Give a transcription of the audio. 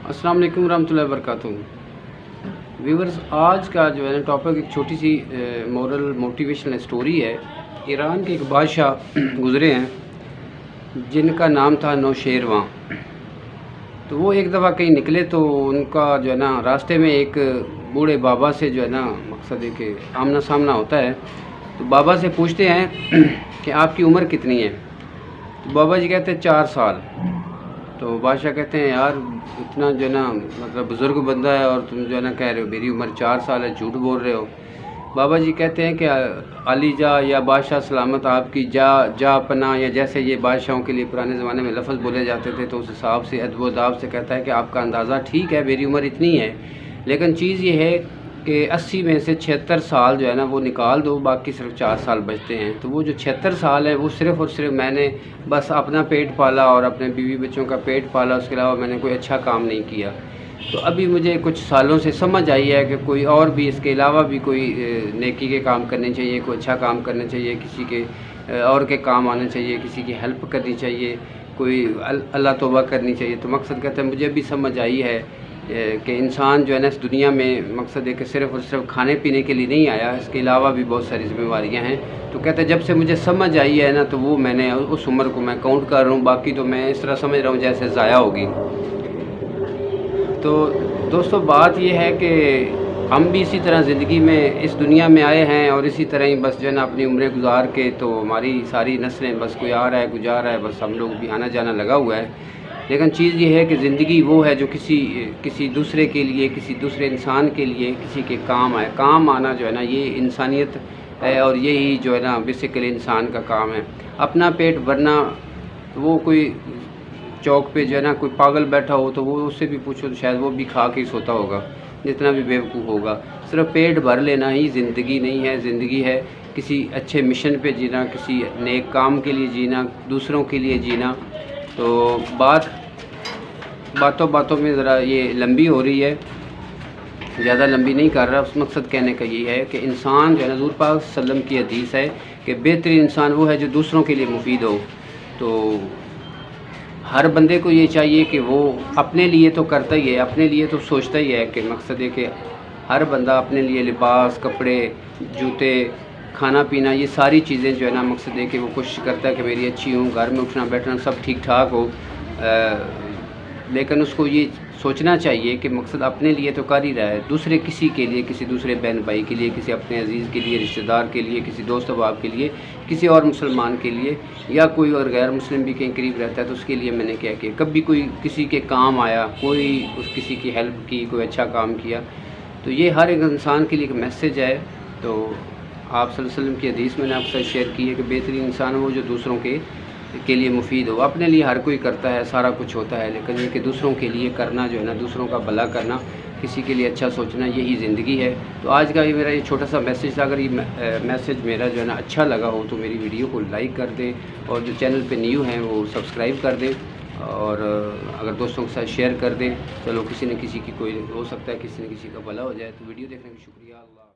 अस्सलाम वालेकुम रहमतुल्लाहि वबरकातुहू। व्यूवर्स, आज का जो है ना टॉपिक एक छोटी सी मोरल मोटिवेशनल स्टोरी है। ईरान के एक बादशाह गुज़रे हैं जिनका नाम था नौशेरवां। तो वो एक दफ़ा कहीं निकले तो उनका जो है ना रास्ते में एक बूढ़े बाबा से जो है ना मकसद है कि आमना सामना होता है। तो बाबा से पूछते हैं कि आपकी उम्र कितनी है। तो बाबा जी कहते हैं 4 साल। तो बादशाह कहते हैं यार इतना जो है ना मतलब बुज़ुर्ग बंदा है और तुम जो है ना कह रहे हो मेरी उम्र 4 साल है, झूठ बोल रहे हो। बाबा जी कहते हैं कि अली जा या बादशाह सलामत आपकी जा पना, या जैसे ये बादशाहों के लिए पुराने ज़माने में लफ्ज़ बोले जाते थे, तो उस हिसाब से अदब से कहता है कि आपका अंदाज़ा ठीक है, मेरी उम्र इतनी है, लेकिन चीज़ ये है कि 80 में से 76 साल जो है ना वो निकाल दो, बाकी सिर्फ 4 साल बचते हैं। तो वो जो 76 साल है वो सिर्फ़ और सिर्फ मैंने बस अपना पेट पाला और अपने बीवी बच्चों का पेट पाला, उसके अलावा मैंने कोई अच्छा काम नहीं किया। तो अभी मुझे कुछ सालों से समझ आई है कि कोई और भी इसके अलावा भी कोई नेकी के काम करने चाहिए, कोई अच्छा काम करना चाहिए, किसी के और के काम आना चाहिए, किसी की हेल्प करनी चाहिए, कोई अल्लाह तौबा करनी चाहिए। तो मकसद कहते हैं मुझे भी समझ आई है कि इंसान जो है ना इस दुनिया में मकसद है कि सिर्फ़ और सिर्फ खाने पीने के लिए नहीं आया, इसके अलावा भी बहुत सारी ज़िम्मेवारियाँ हैं। तो कहते हैं जब से मुझे समझ आई है ना तो वो मैंने उस उम्र को मैं काउंट कर रहा हूँ, बाकी तो मैं इस तरह समझ रहा हूँ जैसे ज़ाया होगी। तो दोस्तों बात ये है कि हम भी इसी तरह ज़िंदगी में इस दुनिया में आए हैं और इसी तरह ही बस जो है ना अपनी उम्रें गुजार के, तो हमारी सारी नस्लें बस कोई आ रहा है, कोई जा रहा है, बस हम लोग भी आना जाना लगा हुआ है। लेकिन चीज़ ये है कि ज़िंदगी वो है जो किसी दूसरे के लिए, किसी दूसरे इंसान के लिए, किसी के काम आए। काम आना जो है ना ये इंसानियत है और यही जो है ना बेसिकली इंसान का काम है। अपना पेट भरना, वो कोई चौक पे जो है ना कोई पागल बैठा हो तो वो उससे भी पूछो तो शायद वो भी खा के ही सोता होगा, जितना भी बेवकूफ़ होगा। सिर्फ पेट भर लेना ही ज़िंदगी नहीं है। ज़िंदगी है किसी अच्छे मिशन पे जीना, किसी नेक काम के लिए जीना, दूसरों के लिए जीना। तो बातों बातों में ज़रा ये लंबी हो रही है, ज़्यादा लंबी नहीं कर रहा। उस मकसद कहने का ये है कि इंसान जो है ना हुज़ूर पाक सल्लम की हदीस है कि बेहतरीन इंसान वो है जो दूसरों के लिए मुफीद हो। तो हर बंदे को ये चाहिए कि वो अपने लिए तो करता ही है, अपने लिए तो सोचता ही है कि मकसद है कि हर बंदा अपने लिए लिबास, कपड़े, जूते, खाना पीना, ये सारी चीज़ें जो है ना मकसद है कि वो कोशिश करता है कि मेरी अच्छी हूँ, घर में उठना बैठना सब ठीक ठाक हो। लेकिन उसको ये सोचना चाहिए कि मकसद अपने लिए तो कर ही रहा है, दूसरे किसी के लिए, किसी दूसरे बहन भाई के लिए, किसी अपने अजीज़ के लिए, रिश्तेदार के लिए, किसी दोस्त अहबाब के लिए, किसी और मुसलमान के लिए, या कोई और गैर मुस्लिम भी कहीं करीब रहता है तो उसके लिए मैंने क्या किया, कभी कोई किसी के काम आया, कोई किसी की हेल्प की, कोई अच्छा काम किया। तो ये हर एक इंसान के लिए एक मैसेज है। तो आप सल्लल्लाहु अलैहि वसल्लम की हदीस मैंने आपके साथ शेयर की है कि बेहतरीन इंसान वो जो दूसरों के लिए मुफीद हो। अपने लिए हर कोई करता है, सारा कुछ होता है, लेकिन ये कि दूसरों के लिए करना जो है ना, दूसरों का भला करना, किसी के लिए अच्छा सोचना, यही ज़िंदगी है। तो आज का ये मेरा ये छोटा सा मैसेज था। अगर ये मैसेज मेरा जो है ना अच्छा लगा हो तो मेरी वीडियो को लाइक कर दें, और जो चैनल पे न्यू हैं वो सब्सक्राइब कर दें, और अगर दोस्तों के साथ शेयर कर दें। चलो किसी न किसी की कोई हो सकता है किसी न किसी का भला हो जाए। तो वीडियो देखने का शुक्रिया। अल्लाह।